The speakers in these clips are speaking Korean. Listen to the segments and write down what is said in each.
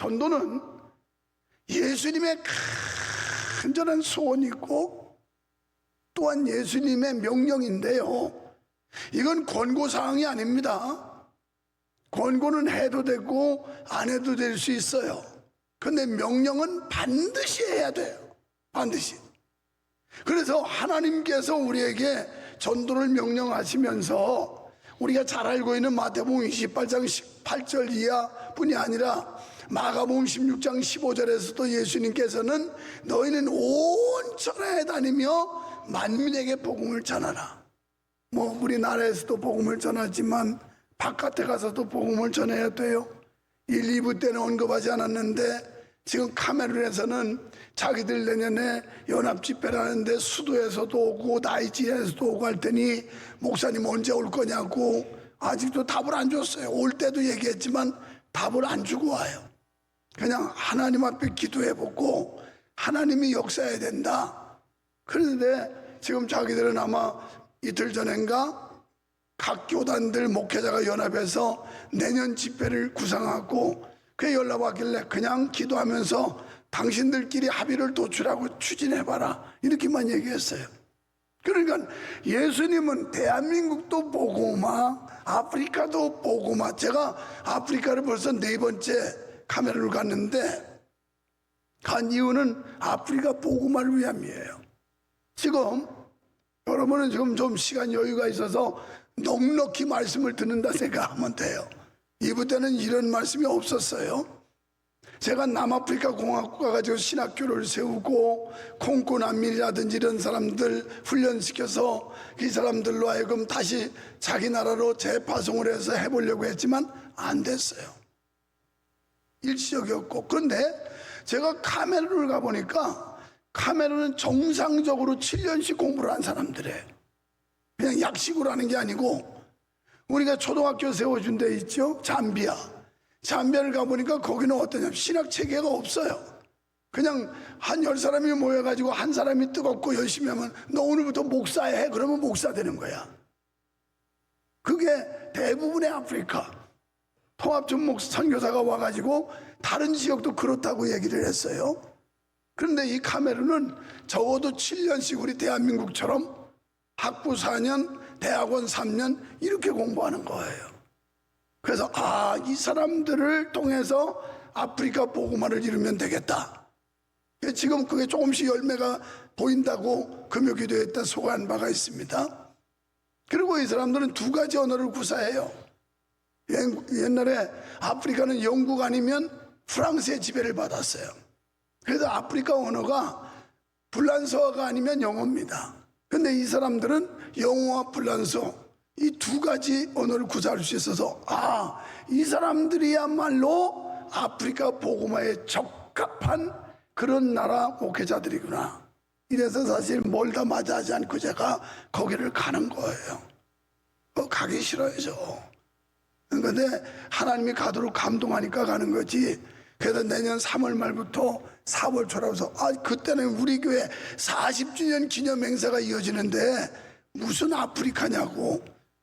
전도는 예수님의 간절한 소원이 있고 또한 예수님의 명령인데요, 이건 권고사항이 아닙니다. 권고는 해도 되고 안 해도 될 수 있어요. 그런데 명령은 반드시 해야 돼요. 반드시. 그래서 하나님께서 우리에게 전도를 명령하시면서 우리가 잘 알고 있는 마태복음 28장 18절 이하뿐이 아니라 마가복음 16장 15절에서도 예수님께서는 너희는 온 천하에 다니며 만민에게 복음을 전하라. 우리나라에서도 복음을 전하지만 바깥에 가서도 복음을 전해야 돼요. 1, 2부 때는 언급하지 않았는데 지금 카메룬에서는 자기들 내년에 연합집회라는데 수도에서도 오고 나이지리아에서도 오고 할 테니 목사님 언제 올 거냐고 아직도 답을 안 줬어요. 올 때도 얘기했지만 답을 안 주고 와요. 그냥 하나님 앞에 기도해보고 하나님이 역사해야 된다. 그런데 지금 자기들은 아마 이틀 전인가 각 교단들 목회자가 연합해서 내년 집회를 구상하고 그 연락 왔길래 그냥 기도하면서 당신들끼리 합의를 도출하고 추진해봐라 이렇게만 얘기했어요. 그러니까 예수님은 대한민국도 복음화, 아프리카도 복음화. 제가 아프리카를 벌써 4번째 카메라를 갔는데 간 이유는 아프리카 복음화를 위함이에요. 지금 여러분은 지금 좀 시간 여유가 있어서 넉넉히 말씀을 듣는다 생각하면 돼요. 2부 때는 이런 말씀이 없었어요. 제가 남아프리카 공화국 가가지고 신학교를 세우고 콩고 난민이라든지 이런 사람들 훈련시켜서 이 사람들로 하여금 다시 자기 나라로 재파송을 해서 해보려고 했지만 안 됐어요. 일시적이었고. 그런데 제가 카메룬을 가보니까 카메룬은 정상적으로 7년씩 공부를 한 사람들이에요. 그냥 약식으로 하는 게 아니고 우리가 초등학교 세워준 데 있죠. 잠비아를 가보니까 거기는 어떠냐면 신학체계가 없어요. 그냥 한 10사람이 모여가지고 한 사람이 뜨겁고 열심히 하면 너 오늘부터 목사해. 그러면 목사 되는 거야. 그게 대부분의 아프리카 통합전 선교사가 와가지고 다른 지역도 그렇다고 얘기를 했어요. 그런데 이 카메룬은 적어도 7년씩 우리 대한민국처럼 학부 4년, 대학원 3년 이렇게 공부하는 거예요. 그래서 이 사람들을 통해서 아프리카 복음화를 이루면 되겠다. 지금 그게 조금씩 열매가 보인다고 금요기도에 때 소개한 바가 있습니다. 그리고 이 사람들은 2가지 언어를 구사해요. 옛날에 아프리카는 영국 아니면 프랑스의 지배를 받았어요. 그래서 아프리카 언어가 불란서어가 아니면 영어입니다. 근데 이 사람들은 영어와 불란서 이 2가지 언어를 구사할 수 있어서 이 사람들이야말로 아프리카 복음화에 적합한 그런 나라 목회자들이구나. 이래서 사실 멀다 마다하지 않고 제가 거기를 가는 거예요. 가기 싫어요. 그런데 하나님이 가도록 감동하니까 가는 거지. 그래서 내년 3월 말부터 4월 초라서 그때는 우리 교회 40주년 기념 행사가 이어지는데 무슨 아프리카냐고.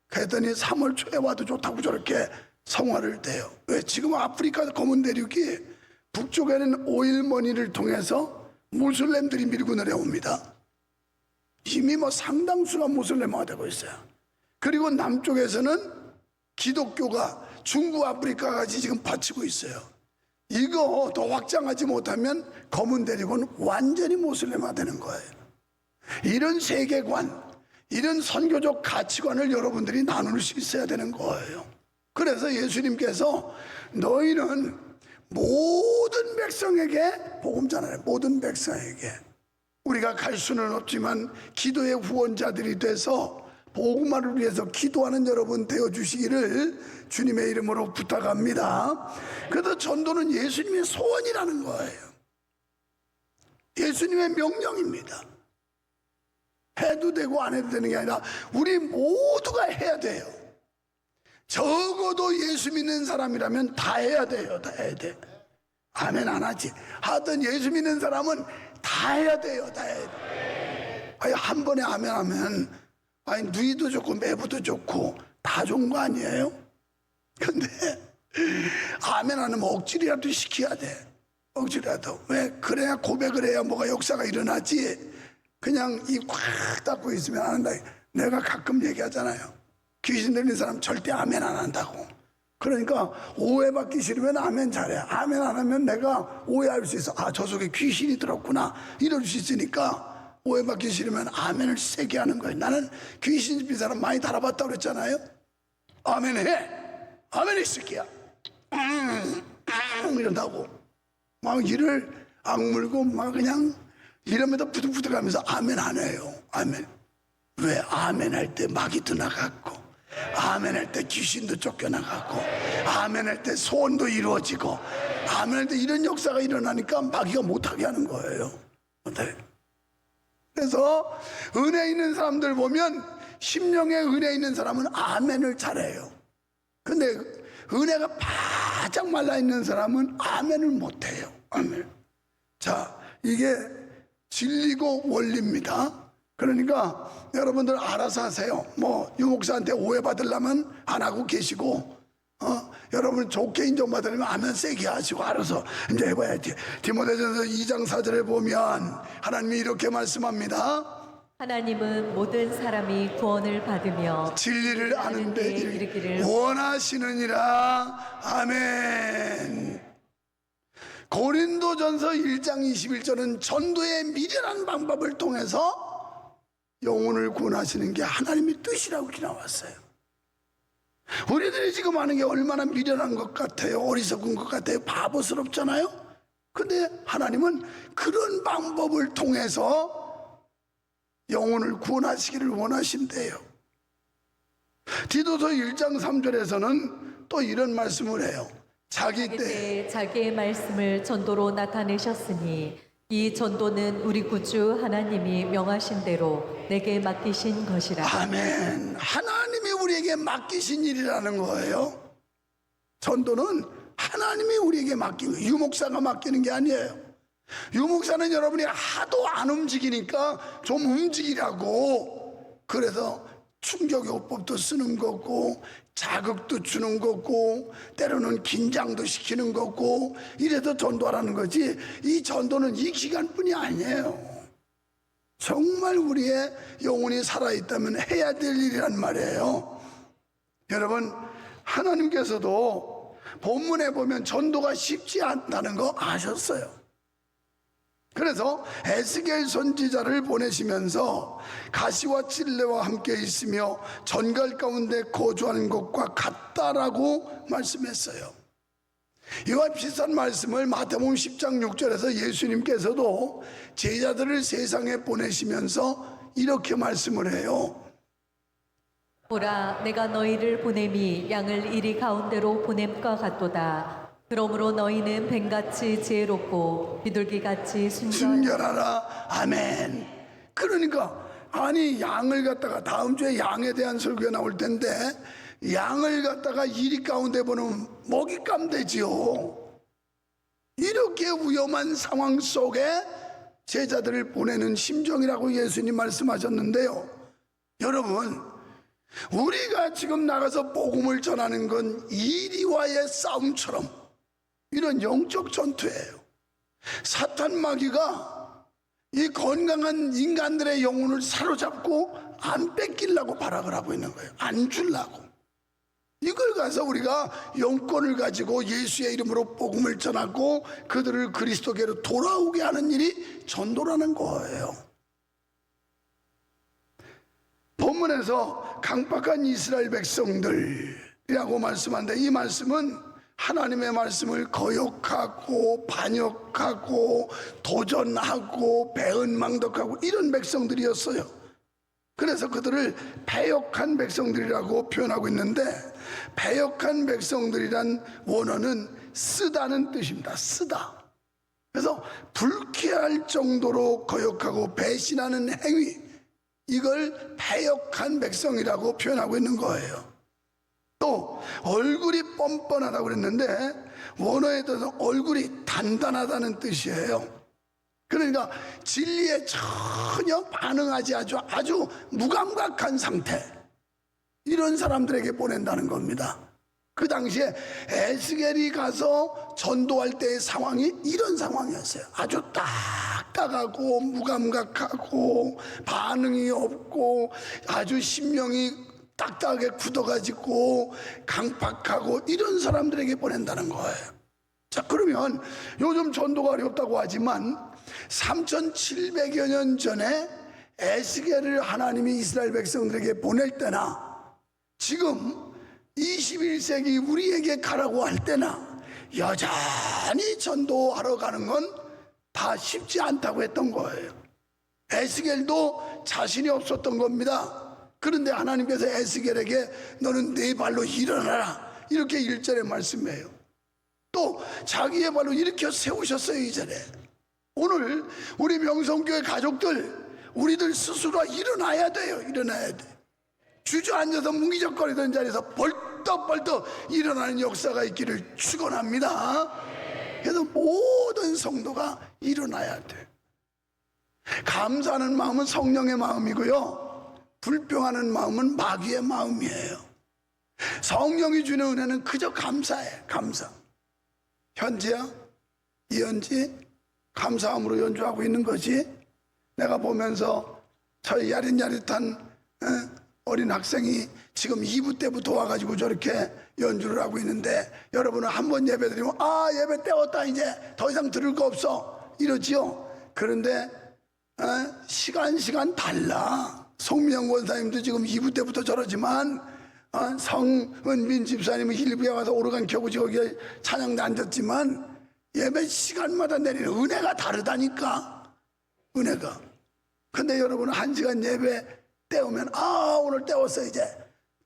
그랬더니 3월 초에 와도 좋다고 저렇게 성화를 대요. 왜? 지금 아프리카 검은 대륙이 북쪽에는 오일머니를 통해서 무슬림들이 밀고 내려옵니다. 이미 상당수가 무슬림화가 되고 있어요. 그리고 남쪽에서는 기독교가 중부 아프리카까지 지금 받치고 있어요. 이거 더 확장하지 못하면 검은 대륙은 완전히 모슬렘화 되는 거예요. 이런 세계관, 이런 선교적 가치관을 여러분들이 나눌 수 있어야 되는 거예요. 그래서 예수님께서 너희는 모든 백성에게 복음 전하라. 모든 백성에게. 우리가 갈 수는 없지만 기도의 후원자들이 돼서 복음화를 위해서 기도하는 여러분 되어주시기를 주님의 이름으로 부탁합니다. 그래서 전도는 예수님의 소원이라는 거예요. 예수님의 명령입니다. 해도 되고 안 해도 되는 게 아니라 우리 모두가 해야 돼요. 적어도 예수 믿는 사람이라면 다 해야 돼요. 다 해야 돼. 아멘 안 하지. 하여튼 예수 믿는 사람은 다 해야 돼요. 다 해야 돼. 한 번에 아멘 하면 누이도 좋고 매부도 좋고 다 좋은 거 아니에요? 근데 아멘 안 하면 억지라도 시켜야 돼. 억지라도. 왜? 그래야 고백을 해야 뭐가 역사가 일어나지. 그냥 입 꽉 닫고 있으면 안 한다. 내가 가끔 얘기하잖아요. 귀신 들린 사람 절대 아멘 안 한다고. 그러니까 오해받기 싫으면 아멘 잘해. 아멘 안 하면 내가 오해할 수 있어. 아, 저 속에 귀신이 들었구나. 이럴 수 있으니까 오해받기 싫으면 아멘을 세게 하는 거예요. 나는 귀신 집힌 사람 많이 달아봤다고 그랬잖아요. 아멘 해. 아멘 있을게야. 이런다고. 막 이를 악물고 막 그냥 이러면서 부득부득 하면서 아멘 안 해요. 아멘. 왜? 아멘 할 때 마귀 떠나갔고, 아멘 할 때 귀신도 쫓겨나갔고, 아멘 할 때 소원도 이루어지고, 아멘 할 때 이런 역사가 일어나니까 마귀가 못하게 하는 거예요. 못해. 그래서 은혜 있는 사람들 보면 심령에 은혜 있는 사람은 아멘을 잘해요. 근데 은혜가 바짝 말라있는 사람은 아멘을 못해요. 아멘. 자, 이게 진리고 원리입니다. 그러니까 여러분들 알아서 하세요. 뭐 유목사한테 오해받으려면 안 하고 계시고, 여러분 좋게 인정받으려면 아멘 세게 하시고 알아서 이제 해봐야지. 디모데전서 2장 4절에 보면 하나님이 이렇게 말씀합니다. 하나님은 모든 사람이 구원을 받으며 진리를 아는 데 이르기를 원하시느니라. 아멘. 고린도전서 1장 21절은 전도의 미련한 방법을 통해서 영혼을 구원하시는 게 하나님의 뜻이라고 이렇게 나왔어요. 우리들이 지금 하는 게 얼마나 미련한 것 같아요. 어리석은 것 같아요. 바보스럽잖아요. 근데 하나님은 그런 방법을 통해서 영혼을 구원하시기를 원하신대요. 디도서 1장 3절에서는 또 이런 말씀을 해요. 자기 때 자기의 말씀을 전도로 나타내셨으니 이 전도는 우리 구주 하나님이 명하신 대로 내게 맡기신 것이라. 아멘. 하나님이 우리에게 맡기신 일이라는 거예요. 전도는 하나님이 우리에게 맡긴 거예요. 유목사가 맡기는 게 아니에요. 유목사는 여러분이 하도 안 움직이니까 좀 움직이라고, 그래서 충격요법도 쓰는 거고 자극도 주는 거고 때로는 긴장도 시키는 거고 이래서 전도하라는 거지. 이 전도는 이 기간뿐이 아니에요. 정말 우리의 영혼이 살아있다면 해야 될 일이란 말이에요. 여러분, 하나님께서도 본문에 보면 전도가 쉽지 않다는 거 아셨어요. 그래서 에스겔 선지자를 보내시면서 가시와 찔레와 함께 있으며 전갈 가운데 거주하는 것과 같다라고 말씀했어요. 이와 비슷한 말씀을 마태복음 10장 6절에서 예수님께서도 제자들을 세상에 보내시면서 이렇게 말씀을 해요. 보라, 내가 너희를 보냄이 양을 이리 가운데로 보냄과 같도다. 그러므로 너희는 뱀같이 지혜롭고 비둘기같이 순결하라. 아멘. 그러니까 아니, 양을 갖다가 다음 주에 양에 대한 설교가 나올 텐데 양을 갖다가 이리 가운데 보는 먹잇감 되지요. 이렇게 위험한 상황 속에 제자들을 보내는 심정이라고 예수님 말씀하셨는데요. 여러분, 우리가 지금 나가서 복음을 전하는 건 이리와의 싸움처럼 이런 영적 전투예요. 사탄 마귀가 이 건강한 인간들의 영혼을 사로잡고 안 뺏기려고 발악을 하고 있는 거예요. 안 주려고. 이걸 가서 우리가 영권을 가지고 예수의 이름으로 복음을 전하고 그들을 그리스도께로 돌아오게 하는 일이 전도라는 거예요. 본문에서 강박한 이스라엘 백성들이라고 말씀하는데 이 말씀은 하나님의 말씀을 거역하고 반역하고 도전하고 배은망덕하고 이런 백성들이었어요. 그래서 그들을 패역한 백성들이라고 표현하고 있는데, 패역한 백성들이란 원어는 쓰다는 뜻입니다. 쓰다. 그래서 불쾌할 정도로 거역하고 배신하는 행위, 이걸 패역한 백성이라고 표현하고 있는 거예요. 또 얼굴이 뻔뻔하다고 그랬는데 원어에 따라서 얼굴이 단단하다는 뜻이에요. 그러니까 진리에 전혀 반응하지 아주 무감각한 상태, 이런 사람들에게 보낸다는 겁니다. 그 당시에 에스겔이 가서 전도할 때의 상황이 이런 상황이었어요. 아주 딱딱하고 무감각하고 반응이 없고 아주 심령이 딱딱하게 굳어가지고 강팍하고 이런 사람들에게 보낸다는 거예요. 자, 그러면 요즘 전도가 어렵다고 하지만 3700여 년 전에 에스겔을 하나님이 이스라엘 백성들에게 보낼 때나 지금 21세기 우리에게 가라고 할 때나 여전히 전도하러 가는 건 다 쉽지 않다고 했던 거예요. 에스겔도 자신이 없었던 겁니다. 그런데 하나님께서 에스겔에게 너는 네 발로 일어나라 이렇게 1절에 말씀해요. 또 자기의 발로 일으켜 세우셨어요. 2절에 오늘 우리 명성교회 가족들 우리들 스스로 일어나야 돼요. 일어나야 돼. 주저앉아서 뭉기적거리던 자리에서 벌떡벌떡 일어나는 역사가 있기를 축원합니다. 그래서 모든 성도가 일어나야 돼. 감사하는 마음은 성령의 마음이고요, 불평하는 마음은 마귀의 마음이에요. 성령이 주는 은혜는 그저 감사해. 감사. 현지야, 이현지 감사함으로 연주하고 있는 거지. 내가 보면서 저 야릿야릿한 어린 학생이 지금 2부 때부터 와가지고 저렇게 연주를 하고 있는데, 여러분은 한 번 예배 드리면 아 예배 때웠다 이제 더 이상 들을 거 없어 이러지요. 그런데 시간 달라. 송미영 권사님도 지금 2부 때부터 저러지만 성은민 집사님은 1부에 와서 오르간 켜고 거기에 찬양도 앉았지만 예배 시간마다 내리는 은혜가 다르다니까. 은혜가. 근데 여러분은 1시간 예배 때우면 아 오늘 때웠어 이제.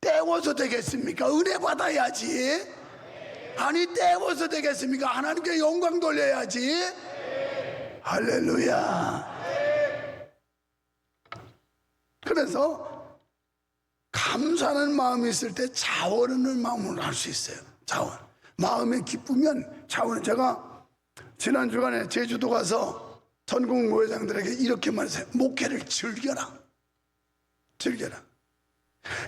때워서 되겠습니까? 은혜 받아야지. 아니 때워서 되겠습니까? 하나님께 영광 돌려야지. 할렐루야. 그래서 감사하는 마음이 있을 때 자원하는 마음으로 할 수 있어요. 자원. 마음에 기쁘면 자원. 제가 지난 주간에 제주도 가서 전국 모회장들에게 이렇게 말했어요. 목회를 즐겨라. 즐겨라.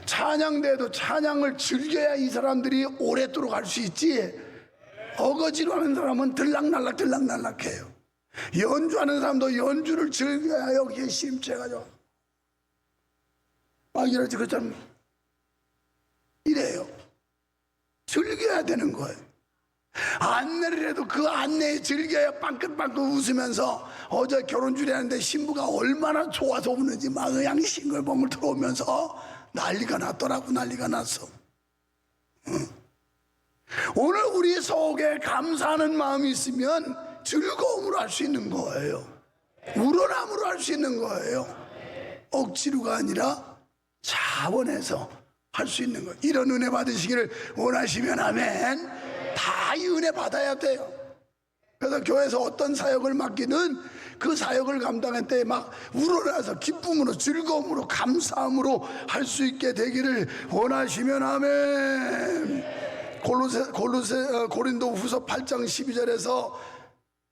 찬양대도 찬양을 즐겨야 이 사람들이 오랫도록 할 수 있지. 어거지로 하는 사람은 들락날락 해요. 연주하는 사람도 연주를 즐겨야 여기에 심취해가지고 막 이러지. 그처럼 이래요. 즐겨야 되는 거예요. 안내를 그 안내에 즐겨야 빵긋빵긋 웃으면서, 어제 결혼주례 하는데 신부가 얼마나 좋아서 우는지 막 그냥 싱글벙글 들어오면서 난리가 났더라고. 난리가 났어. 오늘 우리 속에 감사하는 마음이 있으면 즐거움으로 할 수 있는 거예요. 우러남으로 할 수 있는 거예요. 억지로가 아니라 자원해서 할 수 있는 거예요. 이런 은혜 받으시기를 원하시면 아멘. 다 이 은혜 받아야 돼요. 그래서 교회에서 어떤 사역을 맡기는 그 사역을 감당할 때 막 우러나서 기쁨으로 즐거움으로 감사함으로 할 수 있게 되기를 원하시면 아멘. 고린도 후서 8장 12절에서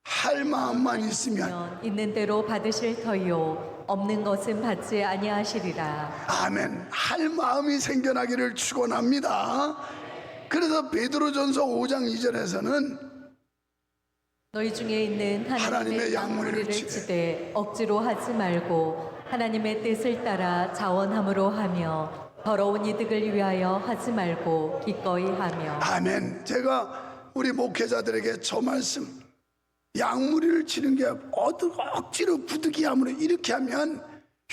할 마음만 있으면 있는 대로 받으실 터이요 없는 것은 받지 아니하시리라. 아멘. 할 마음이 생겨나기를 축원합니다. 그래서 베드로전서 5장 2절에서는 너희 중에 있는 하나님의 양무리를 치되 억지로 하지 말고 하나님의 뜻을 따라 자원함으로 하며 더러운 이득을 위하여 하지 말고 기꺼이 하며. 아멘. 제가 우리 목회자들에게 저 말씀, 양무리를 치는 게 억지로 부득이함으로 이렇게 하면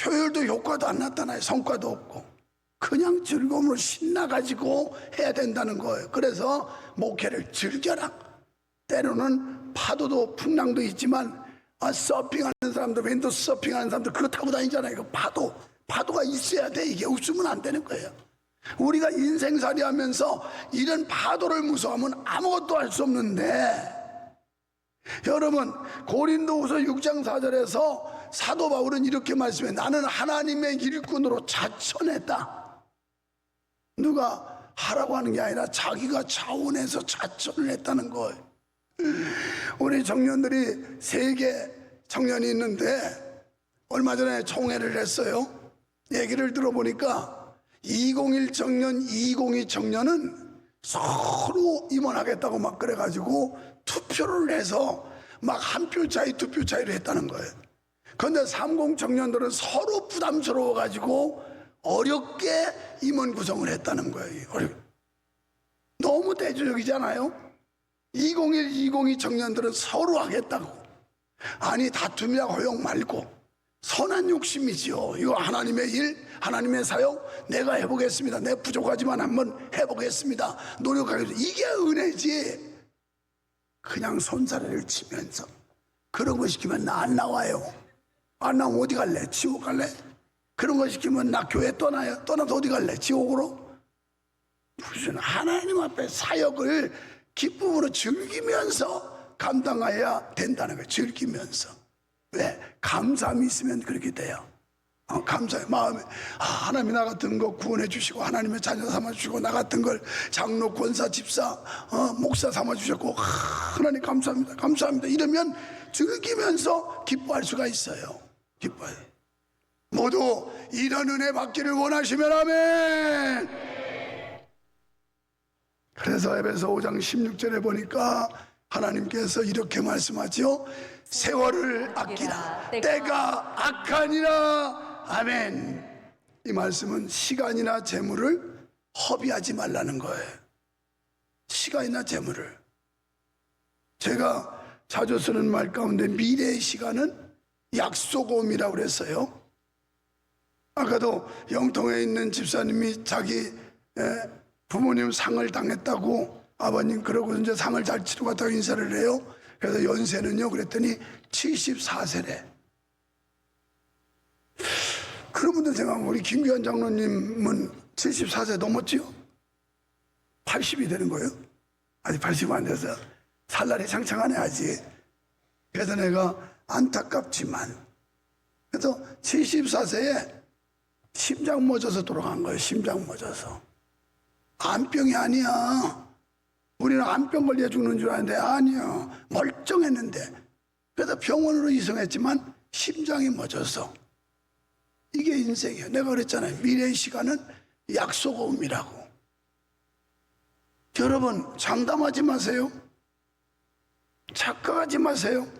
효율도 효과도 안 나타나요. 성과도 없고. 그냥 즐거움으로 신나가지고 해야 된다는 거예요. 그래서 목회를 즐겨라. 때로는 파도도 풍랑도 있지만 서핑하는 사람들, 윈도 서핑하는 사람들 그거 타고 다니잖아요. 그 파도가 있어야 돼. 이게 웃으면 안 되는 거예요. 우리가 인생살이 하면서 이런 파도를 무서워하면 아무것도 할 수 없는데, 여러분 고린도후서 6장 4절에서 사도 바울은 이렇게 말씀해. 나는 하나님의 일꾼으로 자천했다. 누가 하라고 하는 게 아니라 자기가 자원해서 자천을 했다는 거예요. 우리 청년들이 3개 청년이 있는데 얼마 전에 총회를 했어요. 얘기를 들어보니까 201 청년, 202 청년은 서로 임원하겠다고 막 그래가지고 투표를 해서 막 한 표 차이, 두 표 차이로 했다는 거예요. 그런데 30 청년들은 서로 부담스러워가지고 어렵게 임원 구성을 했다는 거예요. 너무 대조적이잖아요. 201, 202 청년들은 서로 하겠다고. 아니, 다툼이나 허용 말고 선한 욕심이지요. 이거 하나님의 일, 하나님의 사역 내가 해보겠습니다. 내 부족하지만 한번 해보겠습니다. 노력하겠습니다. 이게 은혜지. 그냥 손사래를 치면서 그런 거 시키면 나 안 나와요. 안 나오면 어디 갈래? 지옥 갈래? 그런 거 시키면 나 교회 떠나요. 떠나서 어디 갈래? 지옥으로? 무슨 하나님 앞에 사역을 기쁨으로 즐기면서 감당해야 된다는 거예요. 즐기면서. 왜? 감사함이 있으면 그렇게 돼요. 감사의 마음에 하나님이 나 같은 거 구원해 주시고 하나님의 자녀 삼아 주시고 나 같은 걸 장로, 권사, 집사, 목사 삼아 주셨고 하나님 감사합니다. 감사합니다. 이러면 즐기면서 기뻐할 수가 있어요. 기뻐요. 모두 이런 은혜 받기를 원하시면 아멘. 그래서 에베소 5장 16절에 보니까 하나님께서 이렇게 말씀하죠. 세월을 아끼라. 때가 악하니라. 아멘. 이 말씀은 시간이나 재물을 허비하지 말라는 거예요. 시간이나 재물을. 제가 자주 쓰는 말 가운데 미래의 시간은 약속음이라고 그랬어요. 아까도 영통에 있는 집사님이 자기 부모님 상을 당했다고 아버님 그러고 이제 상을 잘 치르고 갔다고 인사를 해요. 그래서 연세는요 그랬더니 74세래. 그런 분들 생각하면 우리 김규환 장로님은 74세 넘었지요? 80이 되는 거예요? 아직 80이 안 돼서 살날이 창창하네 아직. 그래서 내가 안타깝지만 그래서 74세에 심장 멎어서 돌아간 거예요. 심장 멎어서. 암병이 아니야. 우리는 암병 걸려 죽는 줄 아는데 아니야. 멀쩡했는데. 그래서 병원으로 이송했지만 심장이 멎어서. 이게 인생이에요. 내가 그랬잖아요. 미래의 시간은 약속음이라고. 여러분 장담하지 마세요. 착각하지 마세요.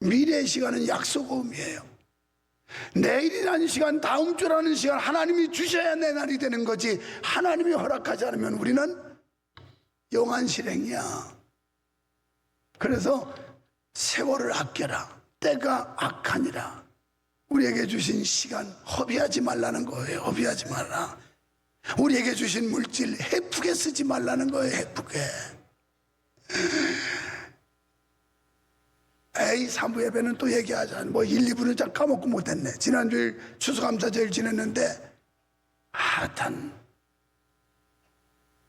미래의 시간은 약속음이에요. 내일이라는 시간, 다음 주라는 시간 하나님이 주셔야 내 날이 되는 거지 하나님이 허락하지 않으면 우리는 영안 실행이야. 그래서 세월을 아껴라. 때가 악하니라. 우리에게 주신 시간 허비하지 말라는 거예요. 허비하지 말라. 우리에게 주신 물질 헤프게 쓰지 말라는 거예요. 헤프게. 에이 3부 예배는 또 얘기하자. 뭐 1, 2부는 잘 까먹고 못했네. 지난주에 추수감사제를 지냈는데 하여튼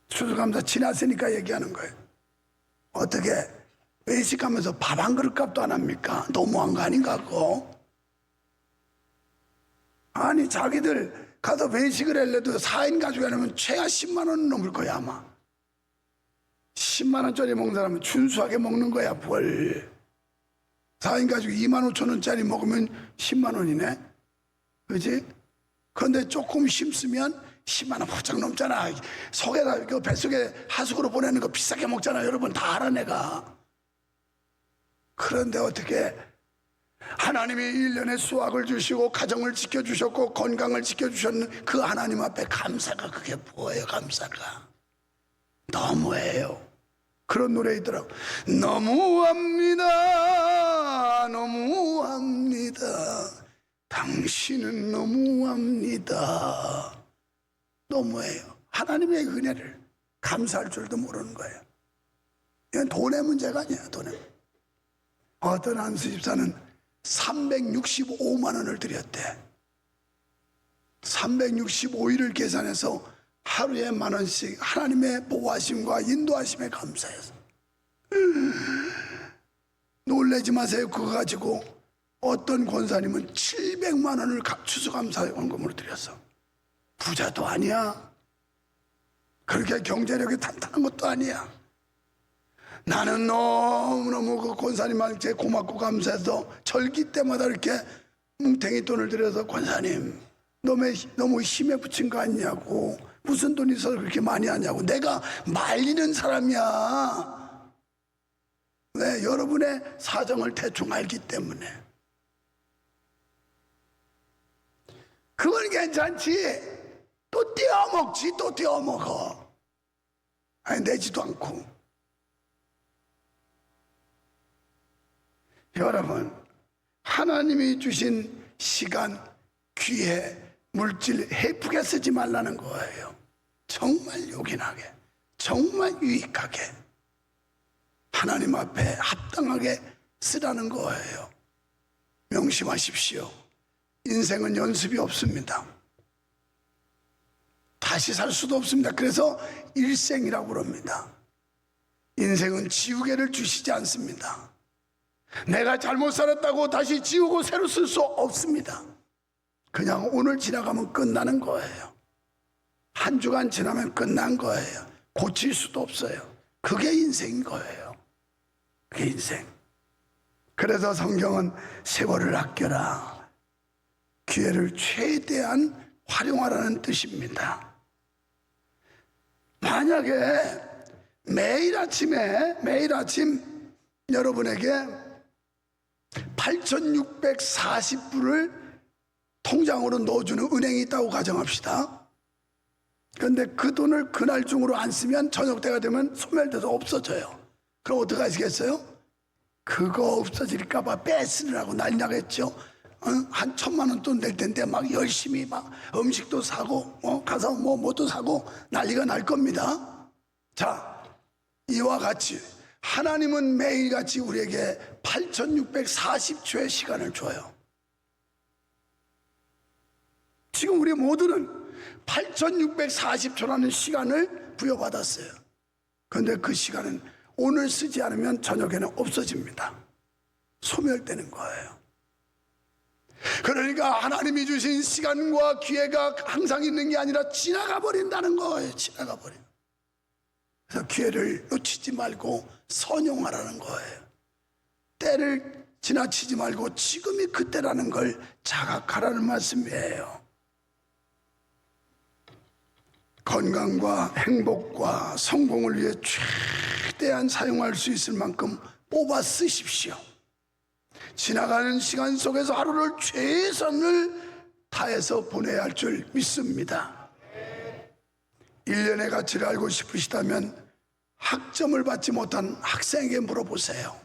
추수감사 지났으니까 얘기하는 거예요. 어떻게 외식하면서 밥 한 그릇 값도 안 합니까? 너무한 거 아닌가 그거? 아니 자기들 가서 외식을 하려도 4인 가족이 하려면 최하 10만 원 넘을 거야 아마. 10만 원짜리 먹는 사람은 준수하게 먹는 거야 뭘. 4인 가지고 2만 5천 원짜리 먹으면 10만 원이네. 그지? 그런데 조금 심으면 10만 원 훌쩍 넘잖아. 속에다 그 뱃속에 하숙으로 보내는 거 비싸게 먹잖아. 여러분 다 알아 내가. 그런데 어떻게 하나님이 1년에 수확을 주시고 가정을 지켜주셨고 건강을 지켜주셨는 그 하나님 앞에 감사가 그게 뭐예요. 감사가 너무해요. 그런 노래 있더라고. 너무합니다. 너무합니다. 당신은 너무합니다. 너무해요. 하나님의 은혜를 감사할 줄도 모르는 거예요. 이건 돈의 문제가 아니야. 돈의 문제. 어떤 한 수집사는 365만 원을 드렸대. 365일을 계산해서 하루에 10,000원씩 하나님의 보호하심과 인도하심에 감사해서. 놀라지 마세요. 그거 가지고 어떤 권사님은 700만 원을 추수감사 원금으로 드렸어. 부자도 아니야. 그렇게 경제력이 탄탄한 것도 아니야. 나는 너무너무 그 권사님한테 고맙고 감사해서 절기 때마다 이렇게 뭉탱이 돈을 들여서 권사님 너무 힘에 붙인 거 아니냐고 무슨 돈이 있어서 그렇게 많이 하냐고. 내가 말리는 사람이야. 왜? 여러분의 사정을 대충 알기 때문에. 그건 괜찮지. 또 떼어먹지. 또 떼어먹어. 아니, 내지도 않고. 여러분, 하나님이 주신 시간, 기회, 물질 헤프게 쓰지 말라는 거예요. 정말 요긴하게, 정말 유익하게, 하나님 앞에 합당하게 쓰라는 거예요. 명심하십시오. 인생은 연습이 없습니다. 다시 살 수도 없습니다. 그래서 일생이라고 그럽니다. 인생은 지우개를 주시지 않습니다. 내가 잘못 살았다고 다시 지우고 새로 쓸 수 없습니다. 그냥 오늘 지나가면 끝나는 거예요. 한 주간 지나면 끝난 거예요. 고칠 수도 없어요. 그게 인생인 거예요. 그게 인생. 그래서 성경은 세월을 아껴라, 기회를 최대한 활용하라는 뜻입니다. 만약에 매일 아침 여러분에게 8,640불을 통장으로 넣어주는 은행이 있다고 가정합시다. 그런데 그 돈을 그날 중으로 안 쓰면 저녁 때가 되면 소멸돼서 없어져요. 그럼 어떻게 하시겠어요? 그거 없어질까봐 뺏으라고 난리 나겠죠. 한 1,000만 원 돈 낼 텐데 막 열심히 막 음식도 사고 가서 뭐도 사고 난리가 날 겁니다. 자, 이와 같이 하나님은 매일같이 우리에게 8,640초의 시간을 줘요. 지금 우리 모두는 8,640초라는 시간을 부여받았어요. 그런데 그 시간은 오늘 쓰지 않으면 저녁에는 없어집니다. 소멸되는 거예요. 그러니까 하나님이 주신 시간과 기회가 항상 있는 게 아니라 지나가 버린다는 거예요. 지나가 버려. 그래서 기회를 놓치지 말고 선용하라는 거예요. 때를 지나치지 말고 지금이 그때라는 걸 자각하라는 말씀이에요. 건강과 행복과 성공을 위해 최대한 사용할 수 있을 만큼 뽑아 쓰십시오. 지나가는 시간 속에서 하루를 최선을 다해서 보내야 할 줄 믿습니다. 1년의 가치를 알고 싶으시다면 학점을 받지 못한 학생에게 물어보세요.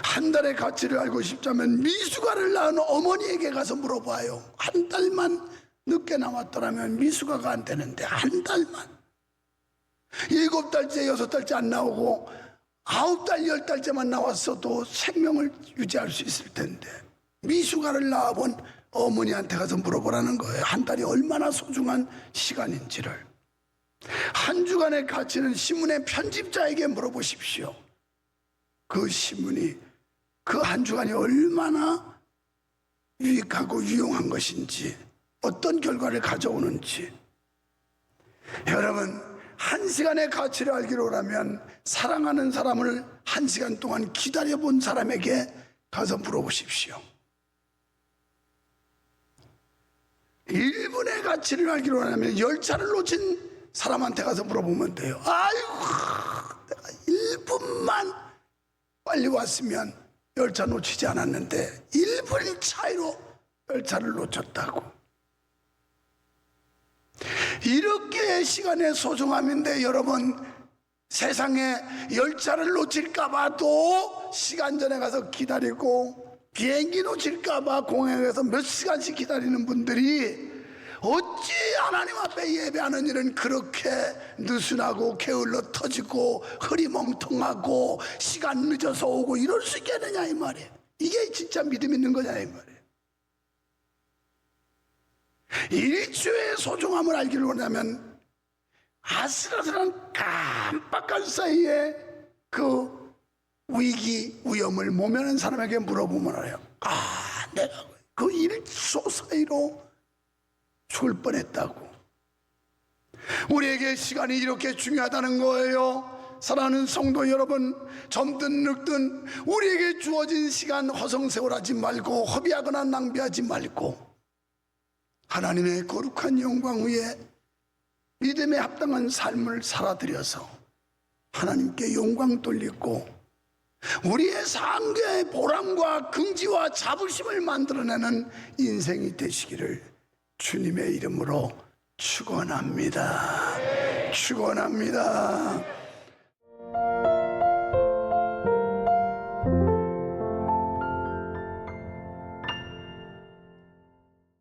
한 달의 가치를 알고 싶다면 미숙아를 낳은 어머니에게 가서 물어봐요. 한 달만 늦게 나왔더라면 미숙아가 안 되는데 한 달만, 7달째 6달째 안 나오고 9달 10달째만 나왔어도 생명을 유지할 수 있을 텐데 미숙아를 낳아본 어머니한테 가서 물어보라는 거예요. 한 달이 얼마나 소중한 시간인지를. 한 주간의 가치는 신문의 편집자에게 물어보십시오. 그 신문이 그 한 주간이 얼마나 유익하고 유용한 것인지, 어떤 결과를 가져오는지. 여러분, 한 시간의 가치를 알기로 하면 사랑하는 사람을 한 시간 동안 기다려본 사람에게 가서 물어보십시오. 1분의 가치를 알기로 하면 열차를 놓친 사람한테 가서 물어보면 돼요. 아이고, 내가 1분만 빨리 왔으면 열차 놓치지 않았는데 1분 차이로 열차를 놓쳤다고. 이렇게 시간의 소중함인데 여러분, 세상에 열차를 놓칠까봐도 시간 전에 가서 기다리고 비행기 놓칠까봐 공항에 가서 몇 시간씩 기다리는 분들이 어찌 하나님 앞에 예배하는 일은 그렇게 느슨하고 게을러 터지고 흐리멍텅하고 시간 늦어서 오고 이럴 수 있겠느냐 이 말이에요. 이게 진짜 믿음 있는 거냐 이 말이에요. 일주의 소중함을 알기를 원하면 아슬아슬한 깜빡한 사이에 그 위기 위험을 모면한 사람에게 물어보면 알아요. 아, 내가 그 1초 사이로 죽을 뻔했다고. 우리에게 시간이 이렇게 중요하다는 거예요. 사랑하는 성도 여러분, 젊든 늙든 우리에게 주어진 시간 허송세월하지 말고 허비하거나 낭비하지 말고 하나님의 거룩한 영광 위에 믿음에 합당한 삶을 살아들여서 하나님께 영광 돌리고 우리의 삶의 보람과 긍지와 자부심을 만들어내는 인생이 되시기를 주님의 이름으로 축원합니다. 축원합니다.